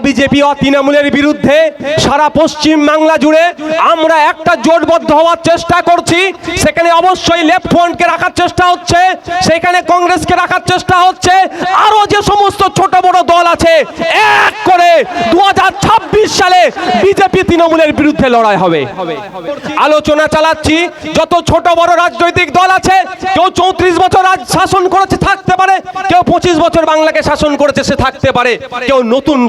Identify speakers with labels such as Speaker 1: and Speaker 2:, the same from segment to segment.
Speaker 1: BJP ও তৃণমূলের বিরুদ্ধে সারা পশ্চিম বাংলা জুড়ে আমরা একটা জোটবদ্ধ হওয়ার চেষ্টা করছি। সেখানে অবশ্যই লেফট ফ্রন্টকে রাখার চেষ্টা হচ্ছে, সেখানে কংগ্রেসকে রাখার চেষ্টা হচ্ছে, আরো যে সমস্ত ছোট বড় দল আছে এক করে 2026 সালে বিজেপি তৃণমূলের বিরুদ্ধে লড়াই হবে। আলোচনা চালাচ্ছি, যত ছোট বড় রাজনৈতিক দল আছে, কেউ 34 বছর শাসন করেছে থাকতে পারে, কেউ 25 বছর বাংলাকে শাসন করেছে সে থাকতে পারে, কেউ নতুন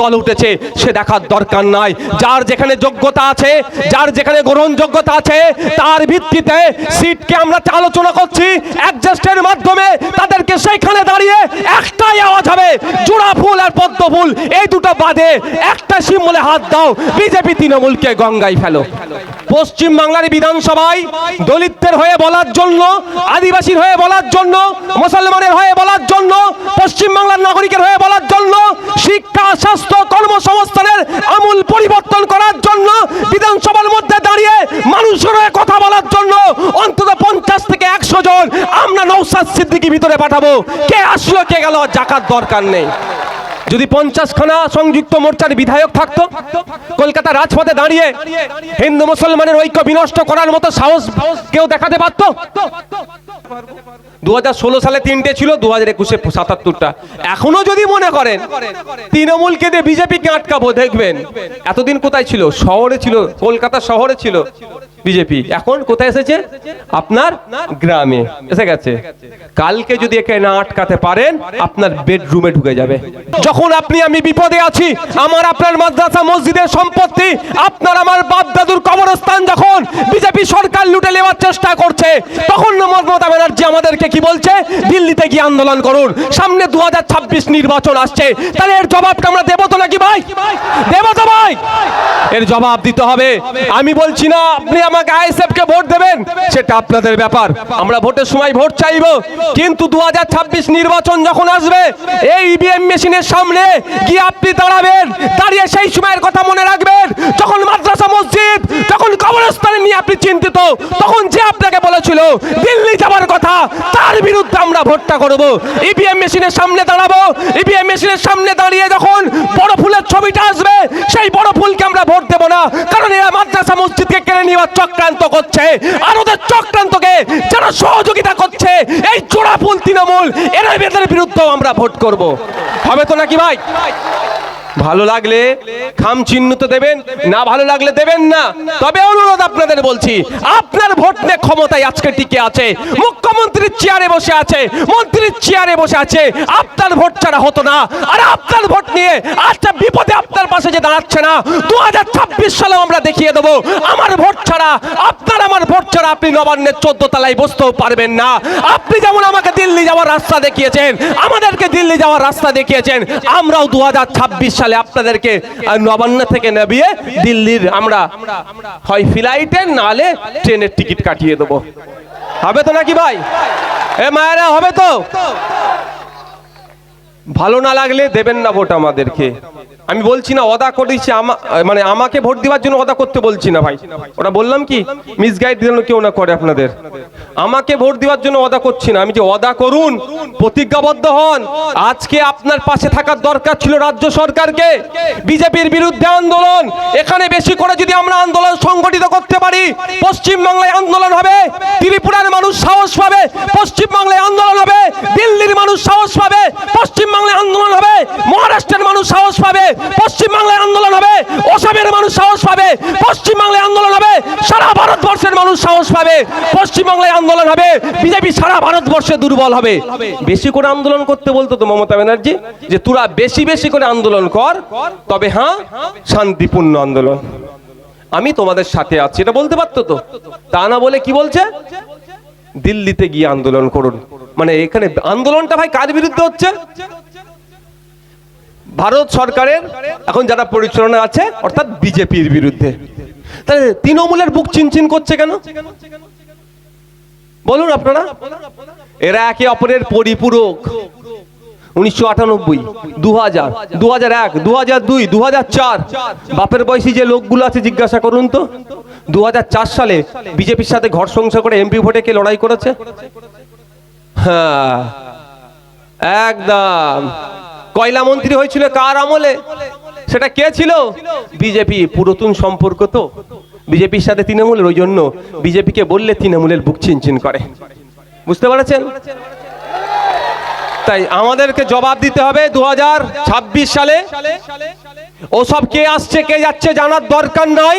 Speaker 1: দল উঠেছে সে দেখার দরকার নাই। যার যেখানে যোগ্যতা আছে, যার যেখানে গ্রহণযোগ্যতা আছে, তার ভিত্তিতে সিটকে আমরা আলোচনা করছি। অ্যাডজাস্টের মাধ্যমে তাদেরকে সেইখানে দাঁড়িয়ে একটাই আওয়াজ হবে, জোড়া ফুল আর পদ্ম ফুল, এই দুটো বাদে একটা সিম্বলে হাত দাও, বিজেপি তৃণমূলকে গঙ্গায় ফেলো। পশ্চিম বাংলার বিধানসভায় দলিতদের হয়ে বলার জন্য, আদিবাসীর হয়ে বলার জন্য, মুসলমানের হয়ে বলার জন্য, পশ্চিম বাংলার নাগরিকের হয়ে বলার জন্য, শিক্ষা, স্বাস্থ্য, কর্মসংস্থানের আমূল পরিবর্তন করার জন্য, বিধানসভার মধ্যে দাঁড়িয়ে মানুষের হয়ে কথা বলার জন্য অন্তত 50 থেকে 100 জন আমরা নওশাদ সিদ্দিকী ভিতরে পাঠাবো। কে আসলো কে গেল জাকার দরকার নেই। যদি 50 খানা সংযুক্ত মোর্চার বিধায়ক থাকতো, কলকাতা রাজপথে দাঁড়িয়ে হিন্দু মুসলমানের ঐক্য বিনষ্ট করার মতো সাহস কেউ দেখাতে পারতো? 2016 সালে 3টে ছিল, 2021-এ 77টা। এখনো যদি মনে করেন তৃণমূলকে দিয়ে বিজেপিকে আটকাবো, দেখবেন এতদিন কোথায় ছিল? শহরে ছিল, কলকাতা শহরে ছিল বিজেপি, এখন কোথায় এসেছে? আপনার গ্রামে এসে গেছে। কালকে যদি একে না আটকাতে পারেন, আপনার বেডরুমে ঢুকে যাবে। যখন আপনি আমি বিপদে আছি, আমার আপনার মাদ্রাসা মসজিদের সম্পত্তি, আপনার আমার বাপ দাদুর কবরস্থান যখন বিজেপি সরকার লুটে নেওয়ার চেষ্টা করছে, তখন মমতা ব্যানার্জি আমাদেরকে কি বলছে? দিল্লিতে গিয়ে আন্দোলন করুন, সামনে 2026 নির্বাচন আসছে। তাহলে এর জবাবটা আমরা দেবো তো নাকি ভাই? দেবো তো ভাই? এর জবাব দিতে হবে। আমি বলছি না আপনি আমাকে আইএসএফ কে ভোট দেবেন, সেটা আপনাদের ব্যাপার, আমরা ভোটের সময় ভোট চাইবো, কিন্তু 2026 নির্বাচন যখন আসবে, এই ইভিএম মেশিনের সামনে গিয়ে আপনি দাঁড়াবেন, দাঁড়িয়ে সেই সময়ের কথা মনে রাখবেন যখন মাদ্রাসা মসজিদ, যখন কবরস্থানে নিয়ে আপনি চিন্তিত, তখন যে আপনাকে বলেছিল দিল্লি যাবার কথা, তার বিরুদ্ধে আমরা ভোটটা করব। ইভিএম মেশিনের সামনে দাঁড়াবো, ইভিএম মেশিনের সামনে দাঁড়িয়ে যখন বড় ফুলের ছবিটা আসবে, সেই বড় ফুলকে আমরা ভোট দেব না, কারণ এরা মাদ্রাসা মসজিদকে কেড়ে নেওয়ার চক্রান্ত করছে। আর ওদের চক্রান্তকে যারা সহযোগিতা করছে, এই জোড়া ফুল তৃণমূল, এদের বিরুদ্ধেও আমরা ভোট করব। হবে তো নাকি ভাই? ভালো লাগলে খাম চিহ্ন তো দেবেন, না ভালো লাগলে দেবেন না। তবে অনুরোধ আপনাদের বলছি, আপনার ভোট নিয়ে ক্ষমতায় আজকে টিকে আছে, মুখ্যমন্ত্রীর চেয়ারে বসে আছে, মন্ত্রীর চেয়ারে বসে আছে, আপনার ভোট ছাড়া হতো না। আর আপনার ভোট নিয়ে আজকে বিপদে আপনার পাশে যে দাঁড়াচ্ছে না, 2026 সালে আমরা দেখিয়ে দেবো, আমার ভোট ছাড়া, আপনার আমার ভোট ছাড়া আপনি নবান্নের 14 তলায় বসতেও পারবেন না। আপনি যেমন আমাকে দিল্লি যাওয়ার রাস্তা দেখিয়েছেন, আমাদেরকে দিল্লি যাওয়ার রাস্তা দেখিয়েছেন, আমরাও 2026 সালে আপনাদেরকে নবান্ন থেকে নামিয়ে দিল্লির আমরা হয় ফ্লাইটের নালে ট্রেনের টিকিট কাটিয়ে দেবো। হবে তো নাকি ভাই? এ মায়েরা, হবে তো? ভালো না লাগলে দেবেন না ভোট আমাদেরকে। আমি বলছি না ওদা করেছি, মানে আমাকে ভোট দেওয়ার জন্য ওদা করতে বলছি না ভাই, ওটা বললাম কি মিসগাইড যেন কেউ না করে আপনাদের। আমাকে ভোট দেওয়ার জন্য ওদা করছি না, আমি যে ওদা করুন, প্রতিজ্ঞাবদ্ধ হন। আজকে আপনার পাশে থাকার দরকার ছিল রাজ্য সরকারকে। বিজেপির বিরুদ্ধে আন্দোলন, এখানে বেশি করে যদি আমরা আন্দোলন সংগঠিত করতে পারি, পশ্চিম বাংলায় আন্দোলন হবে, ত্রিপুরার মানুষ সাহস পাবে, পশ্চিম বাংলায় আন্দোলন হবে, দিল্লির মানুষ সাহস পাবে, পশ্চিম বাংলায় আন্দোলন হবে, মহারাষ্ট্রের মানুষ সাহস পাবে, পশ্চিম বাংলায় আন্দোলন হবে, অসমের মানুষ সাহস পাবে, পশ্চিম বাংলায় আন্দোলন হবে, সারা ভারতবর্ষের মানুষ সাহস পাবে, পশ্চিম বাংলায় আন্দোলন হবে, বিজেপি সারা ভারতবর্ষে দুর্বল হবে। বেশি করে আন্দোলন করতে বলতো তো মমতা ব্যানার্জি, যে তোরা বেশি বেশি করে আন্দোলন কর, তবে হ্যাঁ শান্তিপূর্ণ আন্দোলন, আমি তোমাদের সাথে আছি, এটা বলতে পারতো তো। তা না বলে কি বলছে? দিল্লিতে গিয়ে আন্দোলন করুন। মানে এখানে আন্দোলনটা ভাই কার বিরুদ্ধে হচ্ছে? ভারত সরকারের এখন যারা পরিচালনা আছে, অর্থাৎ বিজেপির বিরুদ্ধে। তাহলে তৃণমূলের বুক চিনচিন করছে কেন বলুন আপনারা? এরা একে অপরের পরিপূরক। 1998, 2000, 2001, 2002, 2004, বাপের বয়সী যে লোকগুলো আছে জিজ্ঞাসা করুন তো, 2004 সালে বিজেপির সাথে ঘর সংসার করে এমপি ভোটে কে লড়াই করেছে? হ্যাঁ, একদম কয়লা মন্ত্রী হয়েছিল কার আমলে? সেটা কে ছিল? বিজেপি। পুরাতন সম্পর্ক তো বিজেপির সাথে তৃণমূলের, ওই জন্য বিজেপিকে বললে তৃণমূলের বুক চিনচিন করে। বুঝতে পারছেন? তাই আমাদেরকে জবাব দিতে হবে 2026 সালে। ওসব কে আসছে কে যাচ্ছে জানার দরকার নাই।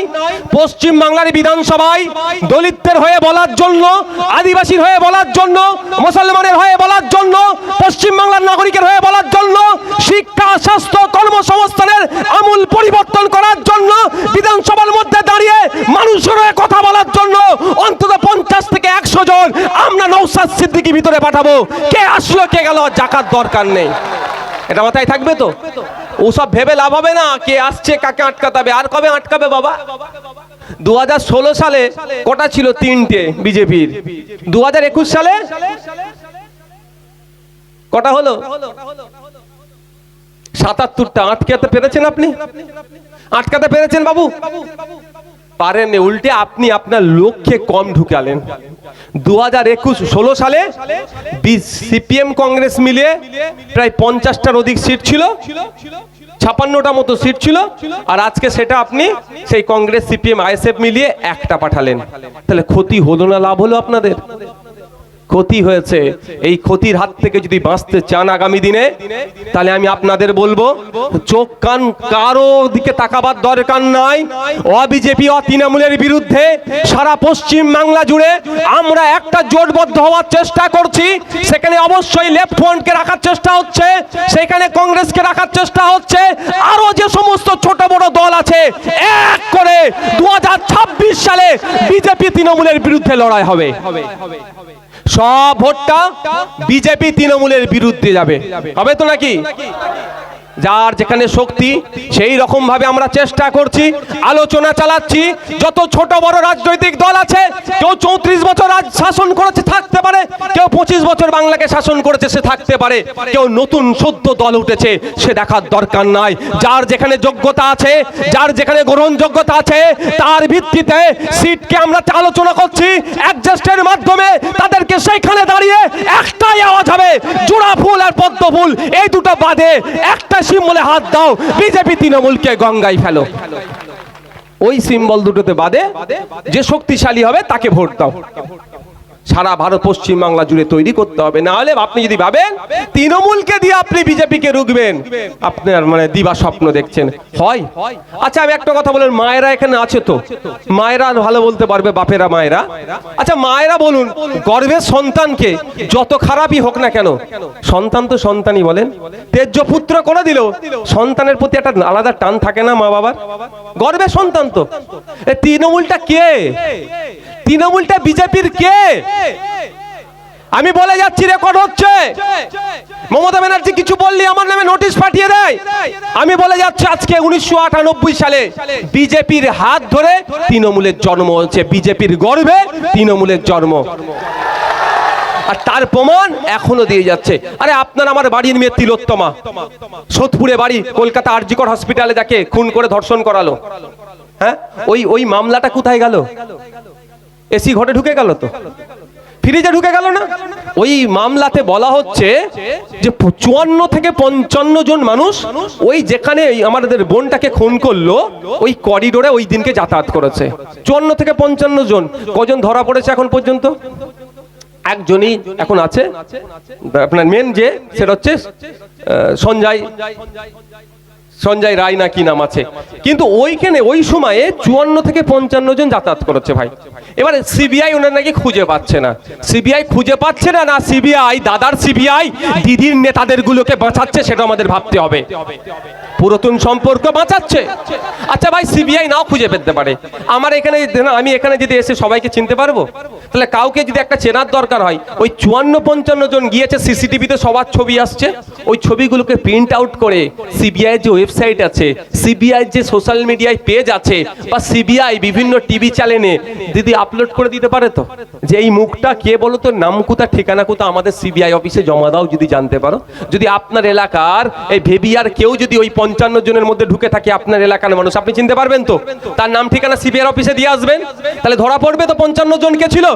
Speaker 1: পশ্চিম বাংলার বিধানসভায় দলিতদের হয়ে বলার জন্য, আদিবাসীর হয়ে বলার জন্য, মুসলমানের হয়ে বলার জন্য, পশ্চিম বাংলার নাগরিকের হয়ে বলার জন্য, শিক্ষা, স্বাস্থ্য, কর্মসংস্থানের আমূল পরিবর্তন করার জন্য, বিধানসভার মধ্যে দাঁড়িয়ে মানুষের হয়ে কথা বলার জন্য অন্তত 50 থেকে 100 জন আমরা নওশাদ সিদ্দিকী ভিতরে পাঠাবো। কে আসলো কে গেল জাকার দরকার নেই। এটা মাথায় থাকবে তো? ওসব ভেবে লাভ হবে না। কে আসছে কাকে আটকাতে হবে। আর কবে আটকাবে বাবা? 2016 সালে কটা ছিল? 3টে বিজেপির। 2021 সালে কটা হলো? 77টা। আটকাতে পেরেছেন আপনি? আটকাতে পেরেছেন বাবু? পারেননি। উল্টে আপনি আপনার লক্ষ্যে কম ঢুকালেন। 2016 সালে সিপিএম কংগ্রেস মিলিয়ে প্রায় 50টার অধিক সিট ছিল, 56টা মতো সিট ছিল। আর আজকে সেটা আপনি সেই কংগ্রেস, সিপিএম, আইএসএফ মিলিয়ে একটা পাঠালেন। তাহলে ক্ষতি হলো না লাভ হলো? আপনাদের ক্ষতি হয়েছে। এই ক্ষতির হাত থেকে যদি বাঁচতে চান আগামী দিনে, তাহলে আমি আপনাদের বলবো চোখ কান কারো দিকে তাকাবার দরকার নাই। বিজেপি তৃণমূলের বিরুদ্ধে সারা পশ্চিম বাংলা জুড়ে আমরা একটা জোটবদ্ধ হওয়ার চেষ্টা করছি। সেখানে অবশ্যই লেফট ফ্রন্টকে রাখার চেষ্টা হচ্ছে, সেখানে কংগ্রেসকে রাখার চেষ্টা হচ্ছে, আরো যে সমস্ত ছোট বড় দল আছে এক করে 2026 সালে বিজেপি তৃণমূলের বিরুদ্ধে লড়াই হবে। সব ভোটটা বিজেপি তৃণমূলের বিরুদ্ধে যাবে। হবে তো নাকি? যার যেখানে শক্তি সেই রকম ভাবে আমরা চেষ্টা করছি, আলোচনা চালাচ্ছি। যত ছোট বড় রাজনৈতিক দল আছে, কেউ 34 বছর শাসন করেছে থাকতে পারে, কেউ 25 বছর বাংলাকে শাসন করেছে সে থাকতে পারে, কেউ নতুন সদ্য দল উঠেছে সে দেখার দরকার নাই। যার যেখানে যোগ্যতা আছে, যার যেখানে গ্রহণযোগ্যতা আছে, তার ভিত্তিতে সিটকে আমরা আলোচনা করছি। অ্যাডজাস্টের মাধ্যমে তাদেরকে সেইখানে দাঁড়িয়ে একটাই আওয়াজ হবে, জোড়া ফুল আর পদ্ম ফুল, এই দুটো বাদে একটা সিম্বলে হাত দাও, বিজেপি তৃণমূলকে গঙ্গায় ফেলো। ওই সিম্বল দুটোতে বাদে যে শক্তিশালী হবে তাকে ভোট দাও। সারা ভারত পশ্চিম বাংলা জুড়ে তৈরি করতে হবে। না হলে আপনি যদি ভাবেন তৃণমূলকে দিয়ে আপনি বিজেপিকে রুখবেন, আপনার মানে দিবা স্বপ্ন দেখছেন। হয়? আচ্ছা আমি একটা কথা বলেন, মায়েরা এখানে আছে তো? মায়েরা ভালো বলতে পারবে, বাপেরা মায়েরা। আচ্ছা মায়েরা বলুন, গর্ভের সন্তানকে যত খারাপই হোক না কেন, সন্তান তো সন্তানই বলেন। তেজ্য পুত্র করে দিল, সন্তানের প্রতি একটা আলাদা টান থাকে না মা বাবার? গর্ভের সন্তান তো। তৃণমূলটা কে? তৃণমূলটা বিজেপির কে? আমি বলে যাচ্ছি, রেকর্ড হচ্ছে। মমতা ব্যানার্জি কিছু বললি আমার নামে নোটিশ পাঠিয়ে দেয়। আমি বলে যাচ্ছি আজকে 1998 সালে বিজেপির হাত ধরে তৃণমূলের জন্ম হয়েছে, বিজেপির গর্ভে তৃণমূলের জন্ম। আর তার প্রমাণ এখনো দিয়ে যাচ্ছে। আরে আপনার আমার বাড়ির মেয়ে তিলোত্তমা, সোদপুরে বাড়ি, কলকাতা আরজি কর হসপিটালে যাকে খুন করে ধর্ষণ করালো, হ্যাঁ ওই মামলাটা কোথায় গেল? এসি ঘরে ঢুকে গেল তো, ফ্রিজে ঢুকে গেল না? ওই মামলাতে বলা হচ্ছে যে 54 থেকে 55 জন মানুষ ওই যেখানে আমাদের বোনটাকে খুন করলো ওই করিডোরে ওই দিনকে যাতায়াত করেছে। 54 থেকে 55 জন। কজন ধরা পড়েছে এখন পর্যন্ত? একজনই এখন আছে, আপনার মেন যে সেটা হচ্ছে সঞ্জয় রায় না কি নাম আছে। কিন্তু ওইখানে ওই সময়ে 54 থেকে 55 জন যাতায়াত করেছে ভাই। এবারে সিবিআই ওনার নাকি খুঁজে পাচ্ছে না। সিবিআই খুঁজে পাচ্ছে না, না সিবিআই দাদার সিবিআই দিদির নেতাদের গুলোকে বাঁচাচ্ছে, সেটা আমাদের ভাবতে হবে। পুরাতন সম্পর্ক বাঁচাচ্ছে। আচ্ছা ভাই সিবিআই নাও খুঁজে পেতে পারে, আমার এখানে আমি এখানে যদি এসে সবাইকে চিনতে পারবো? তাহলে কাউকে যদি একটা চেনার দরকার হয়, ওই 54-55 জন গিয়েছে, সিসিটিভিতে সবার ছবি আসছে, ওই ছবিগুলোকে প্রিন্ট আউট করে সিবিআই যে ওয়েবসাইট ওয়েবসাইট আছে, সিবিআই যে সোশ্যাল মিডিয়ায় পেজ আছে, বা সিবিআই বিভিন্ন টিভি চ্যানেলে দিদি আপলোড করে দিতে পারে তো, যে এই মুখটা কে বলো তো, নাম কোথা ঠিকানা কোথা, আমাদের সিবিআই অফিসে জমা দাও যদি জানতে পারো। যদি আপনার এলাকার এই ভেবিয়ার কেউ যদি ওই 55 জনের মধ্যে ঢুকে থাকে, আপনার এলাকার মানুষ, আপনি চিনতে পারবেন তো, তার নাম ঠিকানা সিবিআই অফিসে দিয়ে আসবেন, তাহলে ধরা পড়বে তো 55 জন কে ছিল।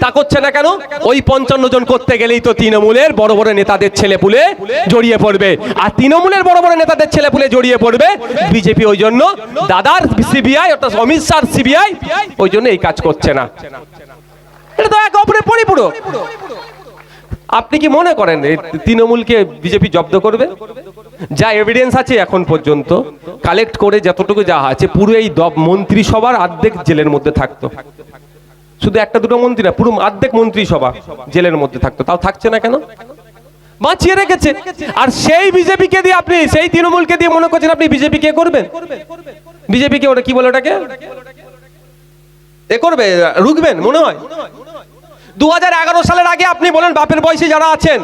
Speaker 1: তা করছে না কেন? ওই 55 জন করতে গেলেই তো তৃণমূলের বড় বড় নেতাদের ছেলেপুলে জড়িয়ে পড়বে, আর তৃণমূলের বড় বড় নেতাদের ছেলেপুলে জড়িয়ে পড়বে বিজেপি। ওই জন্য দাদার সিবিআই অর্থাৎ অমিত শাহর সিবিআই ওই জন্য এই কাজ করছে না। এটা তো এক অপরের পরিপূরক। আপনি কি মনে করেন তৃণমূলকে বিজেপি জব্দ করবে? যা এভিডেন্স আছে এখন পর্যন্ত কালেক্ট করে যতটুকু যা আছে, পুরো এই মন্ত্রিসভার অর্ধেক জেলের মধ্যে থাকতো। শুধু একটা দুটো মন্ত্রী না, পুরো অর্ধেক মন্ত্রিসভা জেলের মধ্যে থাকতো। তাও থাকছে না কেন? বাঁচিয়ে রেখেছে। আর সেই বিজেপিকে দিয়ে আপনি, সেই তৃণমূলকে দিয়ে মনে করছেন আপনি বিজেপি কে করবেন? বিজেপিকে ওটা কি বলে, ওটাকে এ করবে, রুখবেন মনে হয়? 2011 সালের আগে আপনি বলেন, বাপের বয়সী যারা আছেন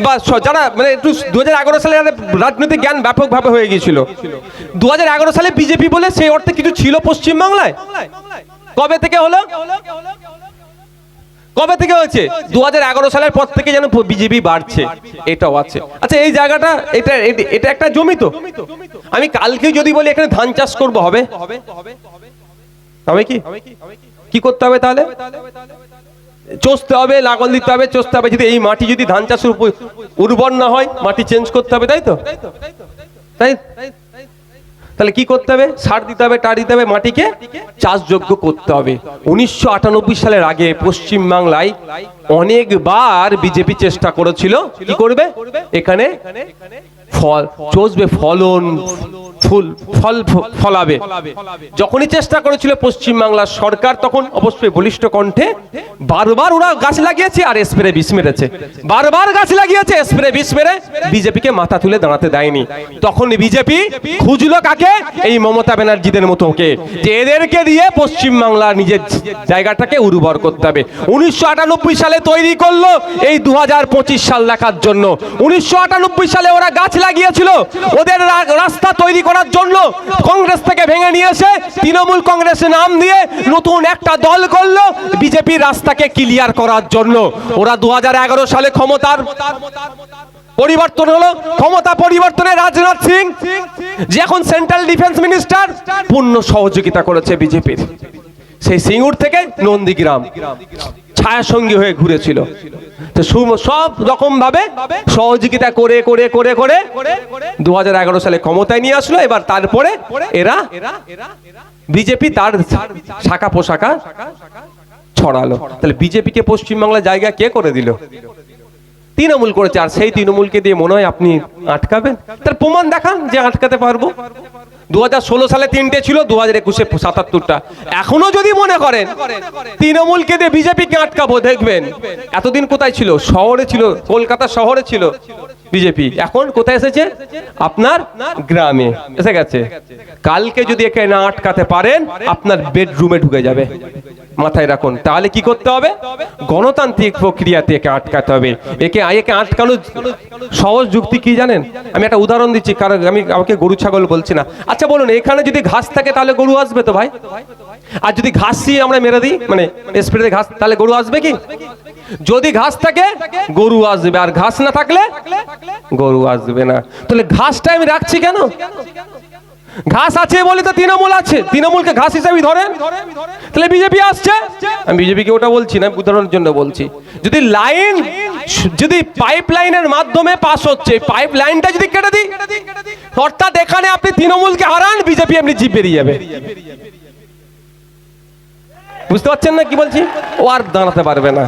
Speaker 1: বা যারা মানে একটু 2011 সালে রাজনৈতিক জ্ঞান ব্যাপকভাবে হয়ে গিয়েছিল, 2011 সালে বিজেপি বলে সেই অর্থে কিছু ছিল পশ্চিমবাংলায়? কবে থেকে হলো? কবে থেকে হয়েছে? 2011 সালের পর থেকে যেন বিজেপি বাড়ছে, এটাও আছে। আচ্ছা, এই জায়গাটা এটা একটা জমি তো, আমি কালকে যদি বলি এখানে ধান চাষ করবো, হবে? হবে কি করতে হবে তাহলে? চষতে হবে, লাঙল দিতে হবে, চষতে হবে। যদি এই মাটি যদি ধান চাষের উর্বর না হয়, মাটি চেঞ্জ করতে হবে, তাই তো? তাহলে কি করতে হবে? সার দিতে হবে, টার দিতে হবে, মাটিকে চাষযোগ্য করতে হবে। 1998 সালের আগে পশ্চিমবাংলায় অনেকবার বিজেপি চেষ্টা করেছিল কি করবে, এখানে ফল চষবে, ফলন ফল ফলাবে। যখনই চেষ্টা করেছিল পশ্চিমবাংলার সরকার, তখন অবশ্যই বলিষ্ঠ কণ্ঠে বারবার ওরা গাছ লাগিয়েছে আর স্প্রে বিষ মেরেছে, বারবার গাছ লাগিয়েছে, স্প্রে বিষ মেরে বিজেপিকে মাথা তুলে দাঁড়াতে দেয়নি। তখন বিজেপি খুঁজলো কাকে? এই মমতা ব্যানার্জিদের মতোকে, যে এদেরকে দিয়ে পশ্চিমবাংলার নিজের জায়গাটাকে উর্বর করতে হবে। 1998 সালে তৈরি করলো এই 2025 সাল দেখার জন্য। 1998 সালে ওরা গাছ লাগিয়েছিল, ওদের রাস্তা তৈরি করার জন্য কংগ্রেস থেকে ভেঙে নিয়ে এসে তৃণমূল কংগ্রেসের নাম দিয়ে নতুন একটা দল করলো বিজেপি রাস্তাকে ক্লিয়ার করার জন্য। ওরা 2011 সালে ক্ষমতার পরিবর্তন হলো, ক্ষমতা পরিবর্তনে রাজনাথ সিং যে এখন সেন্ট্রাল ডিফেন্স মিনিস্টার, পূর্ণ সহযোগিতা করেছে বিজেপির। সেই সিঙ্গুর থেকে নন্দীগ্রাম ছায়া সঙ্গী হয়ে ঘুরেছিল, সব রকম ভাবে সহযোগিতা করে করে করে করে 2011 সালে ক্ষমতায় নিয়ে আসলো। এবার তারপরে এরা বিজেপি তার শাখা পোশাখা ছড়ালো। তাহলে বিজেপিকে পশ্চিমবাংলার জায়গা কে করে দিল? তৃণমূল করেছে। আর সেই তৃণমূলকে দিয়ে মনে হয় আপনি আটকাবেন? তার প্রমাণ দেখান যে আটকাতে পারবো। 2016 সালে 3টে ছিল, 2021-এ 77টা। এখনো যদি মনে করেন তৃণমূলকে দিয়ে বিজেপিকে আটকাবো, দেখবেন এতদিন কোথায় ছিল? শহরে ছিল, কলকাতা শহরে ছিল বিজেপি, এখন কোথায় এসেছে? আপনার গ্রামে এসে গেছে। কালকে যদি একে না আটকাতে পারেন, আপনার বেডরুমে ঢুকে যাবে, মাথায় রাখুন। তাহলে কি করতে হবে? গণতান্ত্রিক প্রক্রিয়াতে একে আটকাতে হবে। একে আটকানোর সহজ যুক্তি কি জানেন? আমি একটা উদাহরণ দিচ্ছি, কারণ আমাকে গরু ছাগল বলছি না। আচ্ছা বলুন, এখানে যদি ঘাস থাকে তাহলে গরু আসবে তো ভাই? আর যদি ঘাস দিয়ে আমরা মেরে দিই, মানে স্প্রেতে ঘাস, তাহলে গরু আসবে কি? যদি ঘাস থাকে গরু আসবে, আর ঘাস না থাকলে গরু আসবে না। তাহলে ঘাসটা আমি রাখছি কেন? ঘাস আছে বলে তো তৃণমূল আছে, তৃণমূলকে ঘাস হিসাবে ধরেন, তাহলে বিজেপি আসছে। আমি বিজেপিকে ওটা বলছি না, উদাহরণের জন্য বলছি। যদি লাইন, যদি পাইপ লাইনের মাধ্যমে পাস হচ্ছে, পাইপ লাইনটা যদি কেটে দিই, অর্থাৎ এখানে আপনি তৃণমূলকে হারান, বিজেপি এমনি জিপ বেরিয়ে যাবে। বুঝতে পারছেন না কি বলছি? ও আর দাঁড়াতে পারবে না,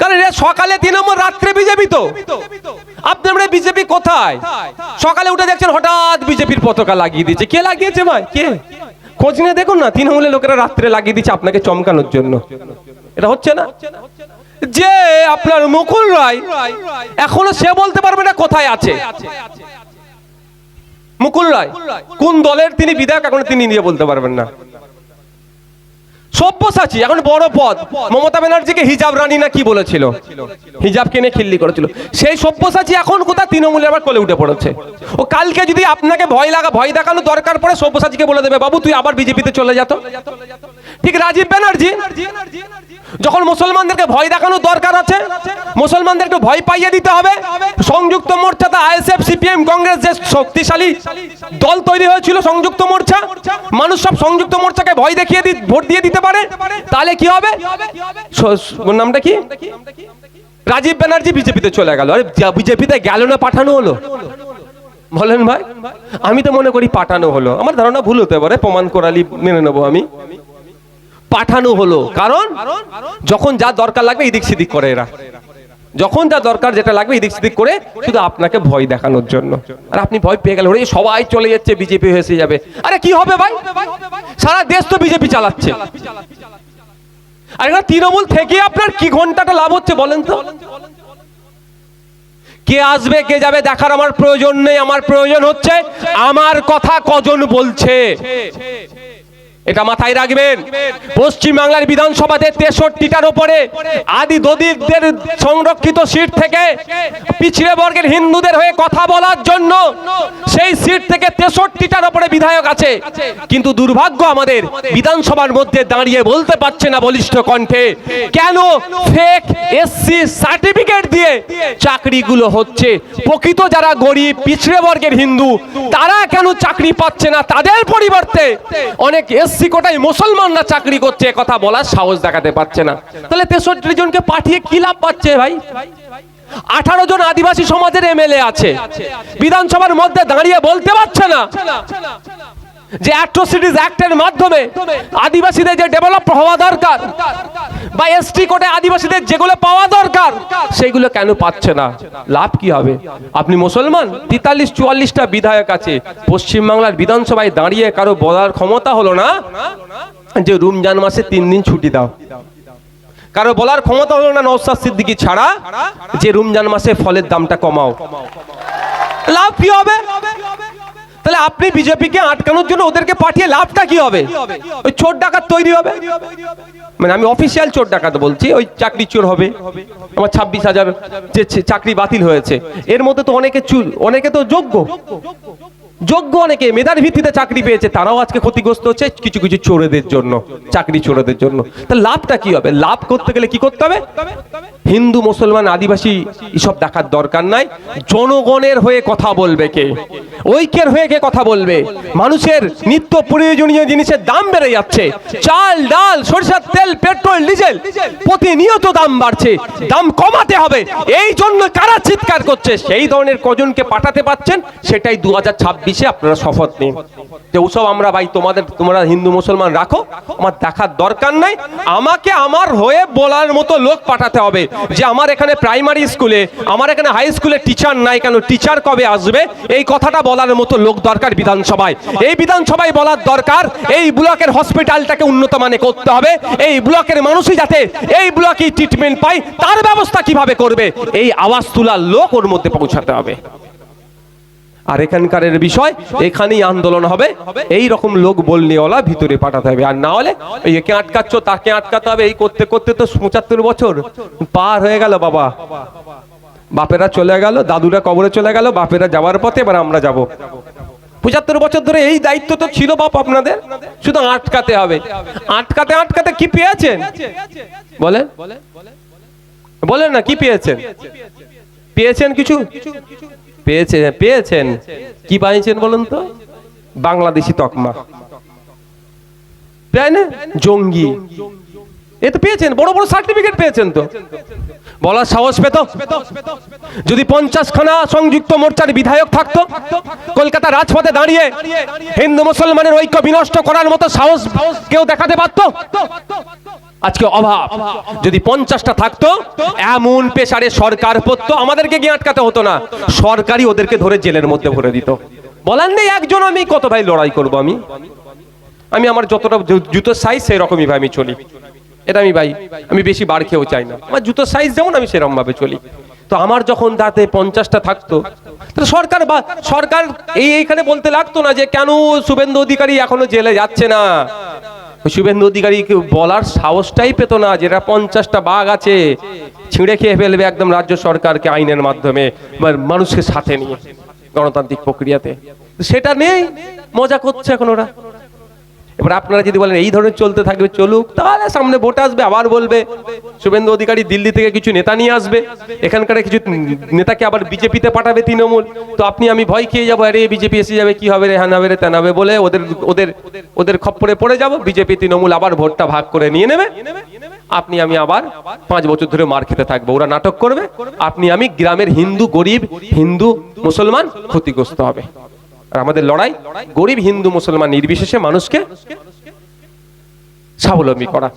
Speaker 1: কারণ সকালে তৃণমূল, রাত্রে বিজেপি। তো আপনার বিজেপি কোথায়? সকালে উঠে দেখছেন হঠাৎ বিজেপির পতাকা লাগিয়ে দিয়েছে। কে লাগিয়েছে ভাই? কে? খোঁজ নিয়ে দেখুন না। তৃণমূলের লোকেরা রাত্রে লাগিয়ে দিচ্ছে আপনাকে চমকানোর জন্য। এটা হচ্ছে না? যে আপনার মুকুল রায়, এখনো সে বলতে পারবে না কোথায় আছে মুকুল রায়, কোন দলের তিনি বিধায়ক, এখনো তিনি নিজে বলতে পারবেন না। সব্যসাচী, এখন বড় পদ। মমতা ব্যানার্জিকে হিজাব রানী না কি বলেছিল, হিজাব কিনে খিল্লি করেছিল। সেই সব্যসাচী এখন কোথায় তৃণমূলে আবার কোলে উঠে পড়েছে। ও কালকে যদি আপনাকে ভয় দেখানো দরকার পড়ে, সব্যসাচীকে বলে দেবে বাবু তুই আবার বিজেপিতে চলে যেত। ঠিক রাজীব ব্যানার্জি যখন মুসলমানদেরকে ভয় দেখানোর দরকার আছে, মুসলমানদেরকে ভয় পাইয়ে দিতে হবে, সংযুক্ত মোর্চাতে আইএসএফ সিপিএম কংগ্রেস যে শক্তিশালী দল তৈরি হয়েছিল সংযুক্ত মোর্চা, মানুষ সব সংযুক্ত মোর্চাকে ভয় দেখিয়ে ভোট দিয়ে দিতে পারে, তাহলে কি হবে? নামটা কি? রাজীব ব্যানার্জি বিজেপিতে চলে গেল। আরে বিজেপিতে গেল না পাঠানো হলো? বলেন ভাই, আমি তো মনে করি পাঠানো হলো। আমার ধারণা ভুল হতে পারে, প্রমাণ করালি মেনে নেবো আমি। পাঠানো হলো, কারণ যখন যা দরকার লাগবে এদিক সেদিক করে এরা, যখন যা দরকার যেটা লাগবে এদিক সেদিক করে, শুধু আপনাকে ভয় দেখানোর জন্য। আর আপনি ভয় পেয়ে গেলেন, ওরে সবাই চলে যাচ্ছে বিজেপি হয়েছে যাবে। আরে কি হবে ভাই, সারা দেশ তো বিজেপি চালাচ্ছে। আর এখানে তৃণমূল থেকে আপনার কি ঘন্টাটা লাভ হচ্ছে বলেন তো? কে আসবে কে যাবে দেখার আমার প্রয়োজন নেই। আমার প্রয়োজন হচ্ছে আমার কথা কজন বলছে, এটা মাথায় রাখবেন। পশ্চিমবাংলার বিধানসভাতে 63টার উপরে আদি দলিতদের সংরক্ষিত সিট থেকে পিছিয়ে বর্গের হিন্দুদের হয়ে কথা বলার জন্য সেই সিট থেকে 63টার উপরে বিধায়ক আছে, কিন্তু দুর্ভাগ্য আমাদের বিধানসভার মধ্যে দাঁড়িয়ে বলতে পারছে না বলিষ্ঠ কণ্ঠে, কেন ফেক এসসি সার্টিফিকেট দিয়ে চাকরিগুলো হচ্ছে। প্রকৃত যারা গরিব পিছিয়ে বর্গের হিন্দু তারা কেন চাকরি পাচ্ছে না, তাদের পরিবর্তে অনেক কোটায় মুসলমানরা চাকরি করছে, কথা বলার সাহস দেখাতে পারছে না। তাহলে 63 জনকে পাঠিয়ে কি লাভ পাচ্ছে ভাই? 18 জন আদিবাসী সমাজের এমএলএ আছে, বিধানসভার মধ্যে দাঁড়িয়ে বলতে পারছে না যে অ্যাট্রোসিটিজ অ্যাক্টের মাধ্যমে আদিবাসীদের যে ডেভেলপ হওয়া দরকার বা এসটি কোটে আদিবাসীদের যেগুলো পাওয়া দরকার সেগুলো কেন পাচ্ছে না? লাভ কি হবে? আপনি মুসলমান, 43-44টা বিধায়ক আছে পশ্চিমবাংলার বিধানসভায়, দাঁড়িয়ে কারো বলার ক্ষমতা হলো না যে রমজান মাসে 3 দিন ছুটি দাও। কারো বলার ক্ষমতা হলো না নওশাদ সিদ্দিকী ছাড়া যে রমজান মাসে ফলের দামটা কমাও। লাভ কি হবে? তাহলে আপনি বিজেপিকে আটকানোর জন্য ওদেরকে পাঠিয়ে লাভটা কি হবে? ওই চোর ডাকাত তৈরি হবে। মানে আমি অফিসিয়াল চোর ডাকাত বলছি, ওই চাকরি চোর হবে। আমার 26,000 যে চাকরি বাতিল হয়েছে, এর মধ্যে তো অনেকে তো যোগ্য অনেকে মেধার ভিত্তিতে চাকরি পেয়েছে, তারাও আজকে ক্ষতিগ্রস্ত হচ্ছে কিছু কিছু চোরেদের জন্য, চাকরি চোরেদের জন্য। তাহলে লাভটা কি হবে? লাভ করতে গেলে কি করতে হবে? হিন্দু মুসলমান আদিবাসী এসব দেখার দরকার নাই। জনগণের হয়ে কথা বলবে কে, ঐক্যের হয়ে কে কথা বলবে? মানুষের নিত্য প্রয়োজনীয় জিনিসের দাম বেড়ে যাচ্ছে, চাল ডাল সরিষার তেল পেট্রোল ডিজেল প্রতিনিয়ত দাম বাড়ছে, দাম কমাতে হবে। এই জন্য কারা চিৎকার করছে, সেই ধরনের কজনকে পাঠাতে পারছেন, সেটাই 2026-এ আপনারা শপথ নিন যে ওসব আমরা ভাই তোমরা হিন্দু মুসলমান রাখো, আমার দেখার দরকার নাই। আমাকে আমার হয়ে বলার মতো লোক পাঠাতে হবে যে আমার এখানে প্রাইমারি স্কুলে, আমার এখানে হাই স্কুলে টিচার নাই কেন, টিচার কবে আসবে, এই কথাটা বলার মতো লোক দরকার বিধানসভায়। এই বিধানসভায় বলার দরকার এই ব্লকের হসপিটালটাকে উন্নত মানে করতে হবে, এই ব্লকের মানুষই যাতে এই ব্লকে ট্রিটমেন্ট পায় তার ব্যবস্থা কিভাবে করবে, এই আওয়াজ তোলার লোক ওর মধ্যে পৌঁছাতে হবে। আর এখানকার বিষয় এখানেই আন্দোলন হবে, এই রকম লোক বলনেওয়ালা ভিতরে পাঠাতে হবে। আর না হলে একে আটকাচ্ছ তাকে আটকাতে হবে, এই করতে করতে তো 75 বছর পার হয়ে গেল। বাপেরা চলে গেল, দাদুরা কবরে চলে গেল, বাপেরা যাওয়ার পথে এবার আমরা যাব। 75 বছর ধরে এই দায়িত্ব তো ছিল বাপ আপনাদের, শুধু আটকাতে হবে। আটকাতে কি পেয়েছেন বলেন না, কি পেয়েছেন কিছু পেয়েছেন কি পাইছেন বলুন তো? বাংলাদেশি তকমা, জঙ্গি, এ তো পেয়েছেন, বড় বড় সার্টিফিকেট পেয়েছেন। তো বলার সাহস পেত? যদি 50খানা সংযুক্ত মোর্চার বিধায়ক থাকতো, কলকাতা রাজপথে দাঁড়িয়ে হিন্দু মুসলমানের ঐক্য বিনষ্ট করার মতো সাহস কেউ দেখাতে পারতো? আজকে অভাব। যদি 50টা থাকতো, এমন পেশারে সরকার পড়তো, আমাদেরকে গিয়ে আটকাতে হতো না, সরকারই ওদেরকে ধরে জেলের মধ্যে ভরে দিত। বলার নেই একজন আমি কত ভাই লড়াই করব। আমি আমার যতটা জুতোর সাইজ সেই রকমই ভাই আমি চলি। এটা আমি বেশি বার খেয়েও চাই না, আমার জুতোর সাইজ যেমন আমি সেরকম ভাবে চলি। তো আমার যখন তাতে 50টা থাকতো, তাহলে সরকার এইখানে বলতে লাগতো না যে কেন শুভেন্দু অধিকারী এখনো জেলে যাচ্ছে না, শুভেন্দু অধিকারী বলার সাহসটাই পেত না, যেটা 50টা বাঘ আছে ছিঁড়ে খেয়ে ফেলবে একদম রাজ্য সরকারকে আইনের মাধ্যমে বা মানুষের সাথে নিয়ে গণতান্ত্রিক প্রক্রিয়াতে, সেটা নেই, মজা করছে এখন ওরা। এবার আপনারা যদি বলেন এই ধরনের চলতে থাকবে, চলুক, তাহলে সামনে ভোট আসবে, আবার বলবে শুভেন্দু অধিকারী দিল্লি থেকে কিছু নেতা নিয়ে আসবে, এখানকার কিছু নেতাকে আবার বিজেপিতে পাঠাবে তৃণমূল, তো আপনি আমি ভয় খেয়ে যাবো, আরে বিজেপি এসে যাবে, কি হবে রে, হ্যান হবে রে, তেন হবে বলে ওদের ওদের ওদের খপ্পরে পড়ে যাব, বিজেপি তৃণমূল আবার ভোটটা ভাগ করে নিয়ে নেবে, আপনি আমি আবার 5 বছর ধরে মার খেতে থাকবো, ওরা নাটক করবে, আপনি আমি গ্রামের হিন্দু, গরিব হিন্দু মুসলমান ক্ষতিগ্রস্ত হবে। আর আমাদের লড়াই গরিব হিন্দু মুসলমান নির্বিশেষে মানুষকে স্বাবলম্বী করা।